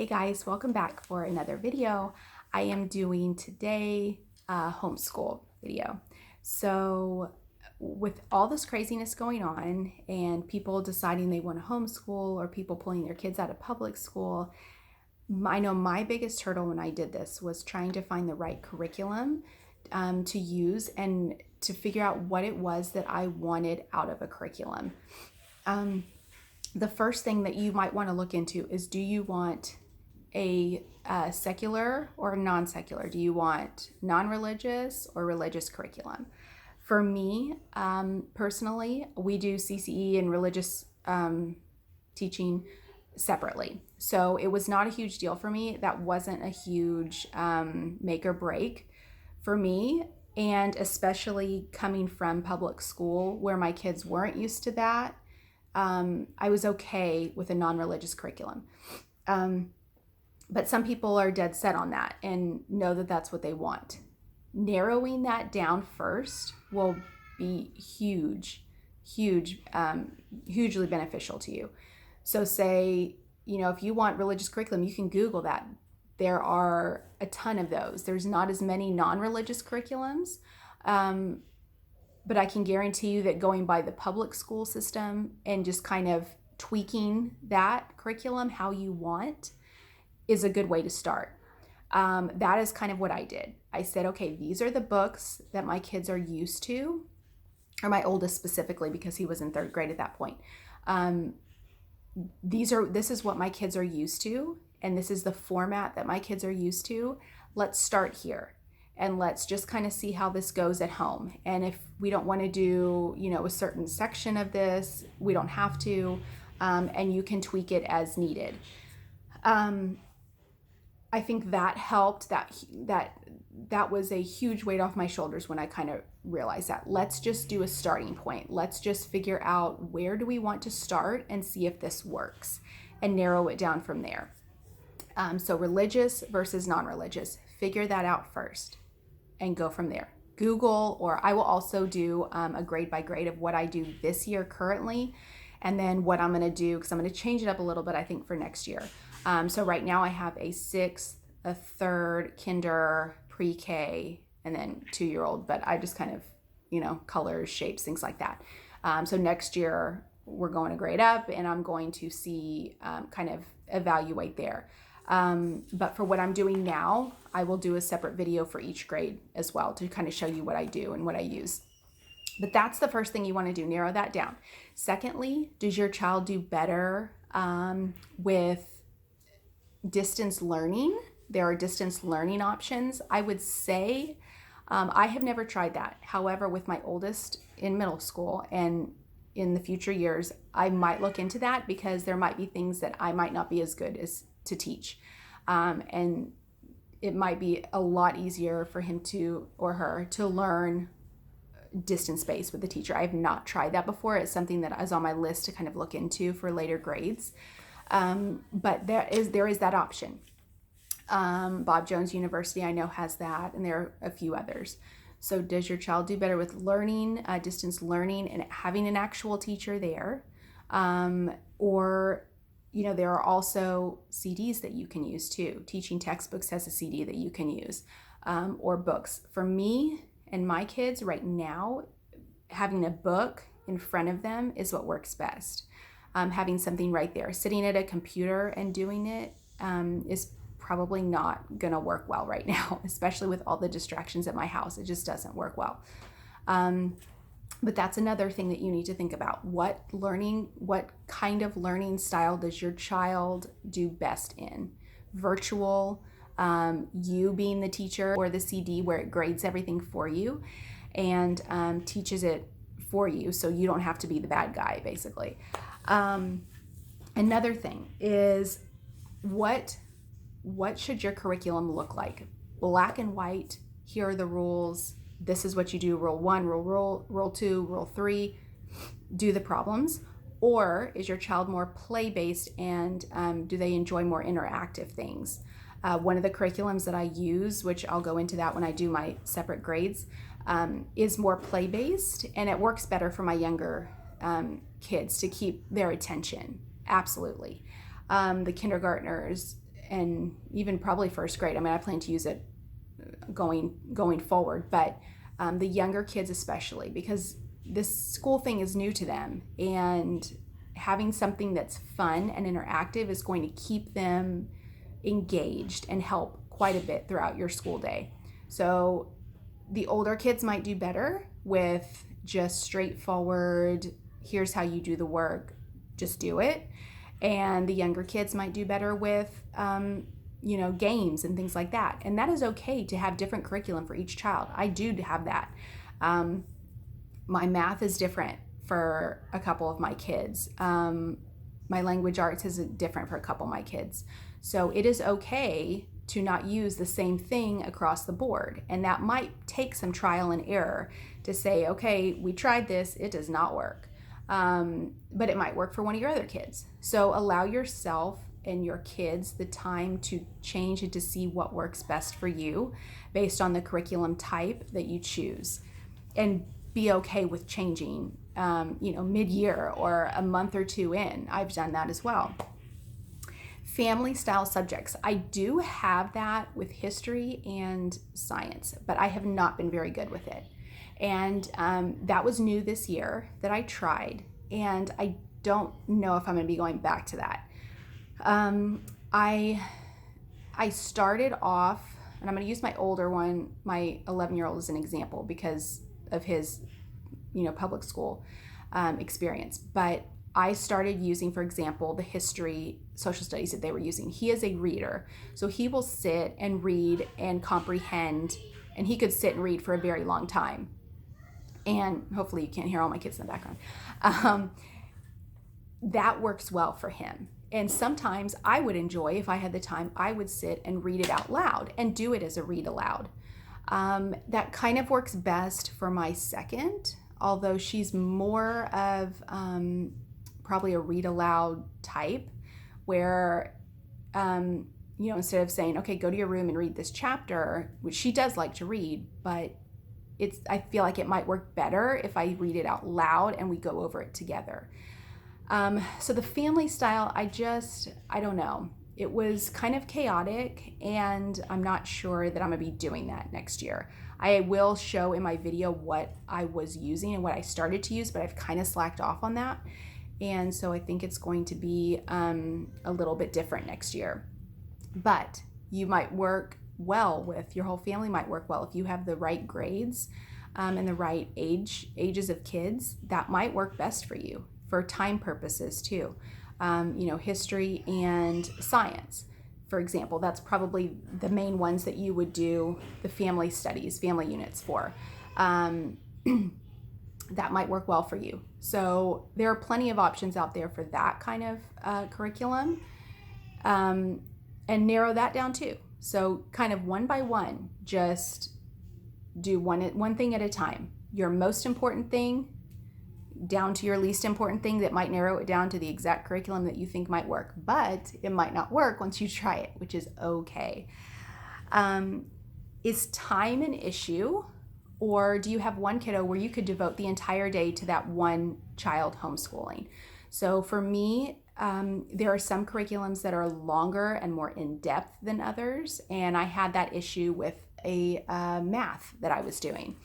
Hey guys, welcome back for another video. I am doing today a homeschool video. So with all this craziness going on and people deciding they want to homeschool or people pulling their kids out of public school, I know my biggest hurdle when I did this was trying to find the right curriculum to use and to figure out what it was that I wanted out of a curriculum. The first thing that you might want to look into is, do you want a secular or non-secular? Do you want non-religious or religious curriculum? For me, personally, we do CCE and religious teaching separately. So it was not a huge deal for me. That wasn't a huge make or break for me. And especially coming from public school where my kids weren't used to that, I was okay with a non-religious curriculum. But some people are dead set on that and know that that's what they want. Narrowing that down first will be hugely beneficial to you. So say, if you want religious curriculum, you can Google that. There are a ton of those. There's not as many non-religious curriculums, but I can guarantee you that going by the public school system and just kind of tweaking that curriculum how you want is a good way to start. That is kind of what I did. I said, okay, these are the books that my kids are used to, or my oldest specifically, because he was in third grade at that point. This is what my kids are used to, and this is the format that my kids are used to. Let's start here, and let's just kind of see how this goes at home. And if we don't want to do, a certain section of this, we don't have to, and you can tweak it as needed. I think that helped. That was a huge weight off my shoulders when I kind of realized that. Let's just do a starting point. Let's just figure out where do we want to start and see if this works and narrow it down from there. So religious versus non-religious, figure that out first and go from there. Google, or I will also do a grade by grade of what I do this year currently, and then what I'm going to do, because I'm going to change it up a little bit, I think, for next year. So right now I have a 6th, a 3rd, kinder, pre-K, and then 2-year-old, but I just kind of, colors, shapes, things like that. So next year we're going to grade up and I'm going to see, kind of evaluate there. But for what I'm doing now, I will do a separate video for each grade as well to kind of show you what I do and what I use. But that's the first thing you want to do, narrow that down. Secondly, does your child do better with distance learning? There are distance learning options. I would say, I have never tried that. However, with my oldest in middle school and in the future years, I might look into that because there might be things that I might not be as good as to teach. And it might be a lot easier for him or her to learn distance-based with the teacher. I have not tried that before. It's something that is on my list to kind of look into for later grades. But there is that option. Bob Jones University, I know, has that, and there are a few others. So does your child do better with learning, distance learning, and having an actual teacher there? Or, there are also CDs that you can use too. Teaching Textbooks has a CD that you can use, or books. For me and my kids right now, having a book in front of them is what works best. Having something right there. Sitting at a computer and doing it is probably not going to work well right now, especially with all the distractions at my house. It just doesn't work well. But that's another thing that you need to think about. What kind of learning style does your child do best in? Virtual, you being the teacher, or the CD where it grades everything for you and teaches it for you so you don't have to be the bad guy, basically. Another thing is, what should your curriculum look like? Black and white, here are the rules. This is what you do, rule 1, rule 2, rule 3, do the problems. Or is your child more play-based and do they enjoy more interactive things? One of the curriculums that I use, which I'll go into that when I do my separate grades, is more play-based, and it works better for my younger kids to keep their attention. Absolutely. The kindergartners and even probably first grade. I mean, I plan to use it going forward, but the younger kids especially, because this school thing is new to them, and having something that's fun and interactive is going to keep them engaged and help quite a bit throughout your school day. So the older kids might do better with just straightforward, here's how you do the work, just do it. And the younger kids might do better with games and things like that. And that is okay to have different curriculum for each child. I do have that. My math is different for a couple of my kids. My language arts is different for a couple of my kids. So it is okay to not use the same thing across the board. And that might take some trial and error to say, okay, we tried this, it does not work. But it might work for one of your other kids. So allow yourself and your kids the time to change and to see what works best for you based on the curriculum type that you choose. And be okay with changing, mid-year or a month or two in. I've done that as well. Family style subjects. I do have that with history and science, but I have not been very good with it. And that was new this year that I tried, and I don't know if I'm going to be going back to that. I started off, and I'm going to use my older one, my 11-year-old as an example because of his, public school experience. But I started using, for example, the history, social studies that they were using. He is a reader, so he will sit and read and comprehend, and he could sit and read for a very long time. And hopefully you can't hear all my kids in the background. That works well for him. And sometimes I would enjoy, if I had the time, I would sit and read it out loud and do it as a read aloud. That kind of works best for my second, although she's more of probably a read aloud type where, instead of saying, okay, go to your room and read this chapter, which she does like to read, but I feel like it might work better if I read it out loud and we go over it together. So the family style, I don't know. It was kind of chaotic, and I'm not sure that I'm gonna be doing that next year. I will show in my video what I was using and what I started to use, but I've kind of slacked off on that. And so I think it's going to be a little bit different next year. But you might work well with, your whole family might work well if you have the right grades and the right ages of kids. That might work best for you for time purposes too. History and science, for example, that's probably the main ones that you would do the family units for. That might work well for you. So there are plenty of options out there for that kind of curriculum, and narrow that down too. So kind of one by one, just do one thing at a time. Your most important thing down to your least important thing that might narrow it down to the exact curriculum that you think might work, but it might not work once you try it, which is okay. Is time an issue, or do you have one kiddo where you could devote the entire day to that one child homeschooling? So for me, there are some curriculums that are longer and more in-depth than others, and I had that issue with a math that I was doing.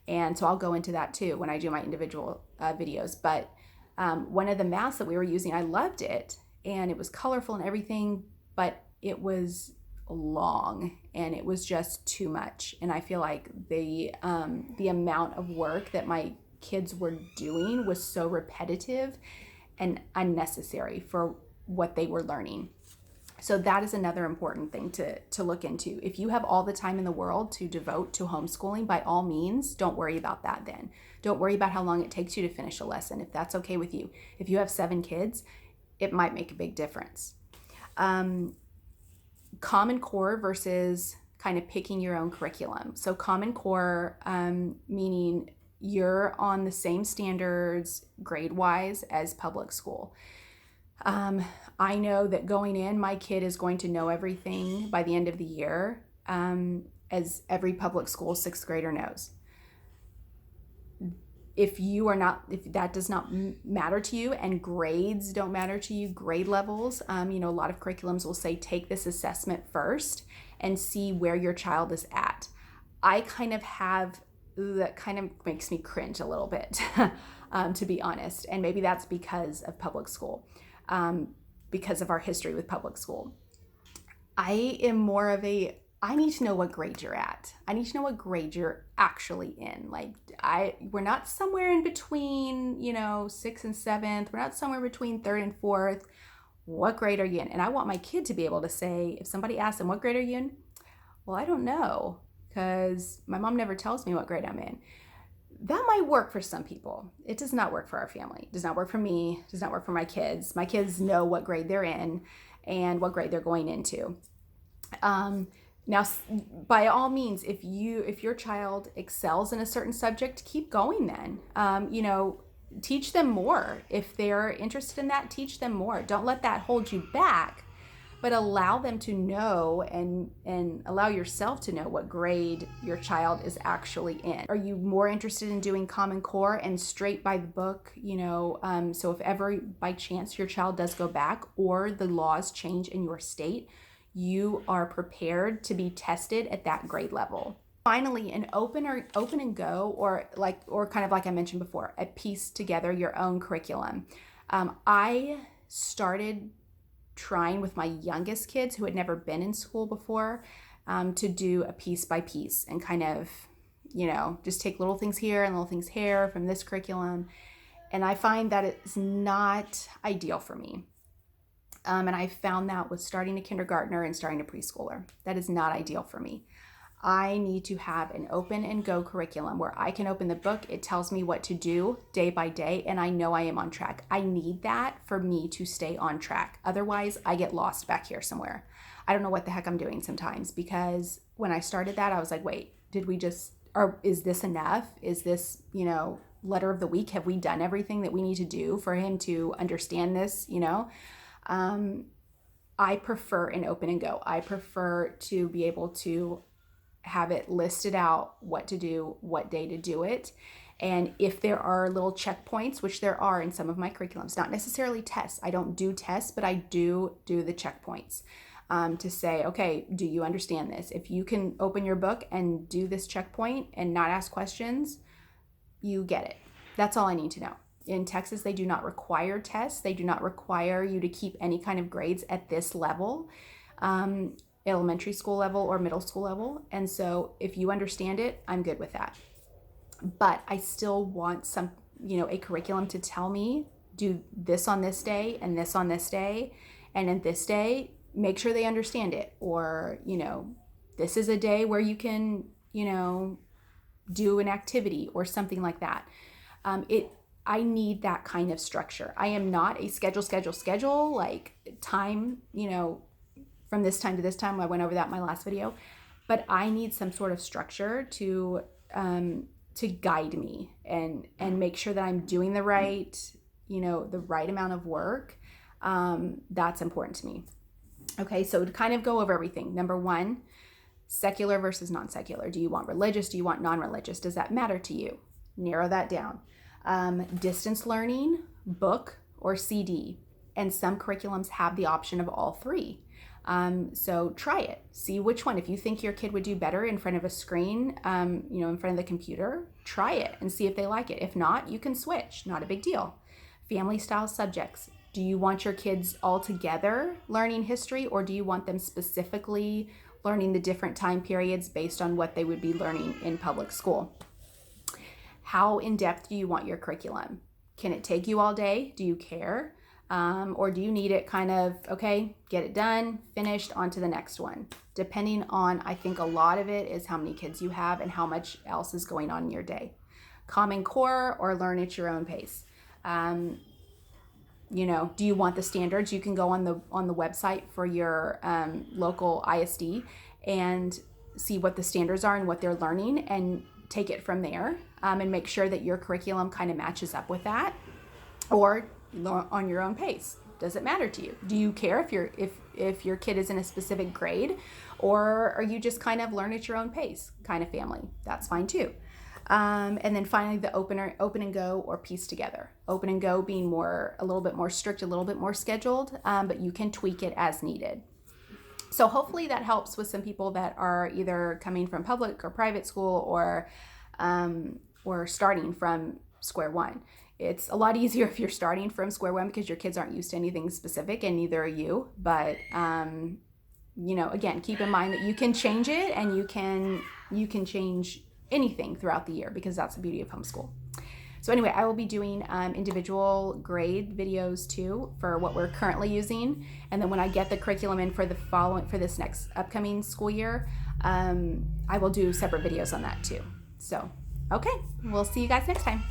And so I'll go into that too when I do my individual videos. But one of the maths that we were using, I loved it, and it was colorful and everything, but it was long and it was just too much. And I feel like the amount of work that my kids were doing was so repetitive and unnecessary for what they were learning. So that is another important thing to look into. If you have all the time in the world to devote to homeschooling, by all means, don't worry about that then. Don't worry about how long it takes you to finish a lesson, if that's okay with you. If you have 7 kids, it might make a big difference. Common Core versus kind of picking your own curriculum. So Common Core, meaning you're on the same standards grade-wise as public school. I know that going in, my kid is going to know everything by the end of the year, as every public school 6th grader knows. if that does not matter to you and grades don't matter to you, grade levels, a lot of curriculums will say take this assessment first and see where your child is at. I kind of have, that kind of makes me cringe a little bit, to be honest. And maybe that's because of public school, because of our history with public school. I am more of I need to know what grade you're at. I need to know what grade you're actually in. We're not somewhere in between, 6th and 7th. We're not somewhere between 3rd and 4th. What grade are you in? And I want my kid to be able to say, if somebody asks them, what grade are you in? Well, I don't know, because my mom never tells me what grade I'm in. That might work for some people. It does not work for our family. It does not work for me. It does not work for my kids. My kids know what grade they're in and what grade they're going into. Now, by all means, if your child excels in a certain subject, keep going then. Teach them more. If they're interested in that, teach them more. Don't let that hold you back, but allow them to know and allow yourself to know what grade your child is actually in. Are you more interested in doing Common Core and straight by the book, so if ever by chance your child does go back or the laws change in your state, you are prepared to be tested at that grade level. Finally, an open and go, or kind of like I mentioned before, a piece together your own curriculum. I started trying with my youngest kids who had never been in school before, to do a piece by piece and kind of, just take little things here and little things here from this curriculum. And I find that it's not ideal for me. And I found that with starting a kindergartner and starting a preschooler. That is not ideal for me. I need to have an open and go curriculum where I can open the book. It tells me what to do day by day, and I know I am on track. I need that for me to stay on track. Otherwise, I get lost back here somewhere. I don't know what the heck I'm doing sometimes, because when I started that, I was like, wait, is this enough? Is this, letter of the week? Have we done everything that we need to do for him to understand this, I prefer an open and go. I prefer to be able to have it listed out what to do, what day to do it. And if there are little checkpoints, which there are in some of my curriculums, not necessarily tests. I don't do tests, but I do the checkpoints to say, okay, do you understand this? If you can open your book and do this checkpoint and not ask questions, you get it. That's all I need to know. In Texas, they do not require tests. They do not require you to keep any kind of grades at this level, elementary school level or middle school level. And so if you understand it, I'm good with that. But I still want a curriculum to tell me, do this on this day and this on this day. And in this day, make sure they understand it. Or, this is a day where you can, do an activity or something like that. I need that kind of structure. I am not a schedule, like time, from this time to this time. I went over that in my last video, but I need some sort of structure to guide me and make sure that I'm doing the right amount of work. That's important to me. Okay, so to kind of go over everything. Number one, secular versus non-secular. Do you want religious? Do you want non-religious? Does that matter to you? Narrow that down. Distance learning, book, or CD. And some curriculums have the option of all three. So try it. See which one. If you think your kid would do better in front of a screen, in front of the computer, try it and see if they like it. If not, you can switch. Not a big deal. Family style subjects. Do you want your kids all together learning history, or do you want them specifically learning the different time periods based on what they would be learning in public school? How in-depth do you want your curriculum? Can it take you all day? Do you care? Or do you need it kind of, okay, get it done, finished, on to the next one? Depending on, I think a lot of it is how many kids you have and how much else is going on in your day. Common Core or learn at your own pace. Do you want the standards? You can go on the website for your local ISD and see what the standards are and what they're learning and take it from there, and make sure that your curriculum kind of matches up with that, or on your own pace. Does it matter to you? Do you care if your kid is in a specific grade, or are you just kind of learn at your own pace kind of family? That's fine too. And then finally the open and go or piece together. Open and go being a little bit more strict, a little bit more scheduled, but you can tweak it as needed. So hopefully that helps with some people that are either coming from public or private school or starting from square one. It's a lot easier if you're starting from square one because your kids aren't used to anything specific, and neither are you. But again, keep in mind that you can change it, and you can change anything throughout the year, because that's the beauty of homeschool. So anyway, I will be doing individual grade videos too for what we're currently using, and then when I get the curriculum in for this next upcoming school year, I will do separate videos on that too. So okay, we'll see you guys next time.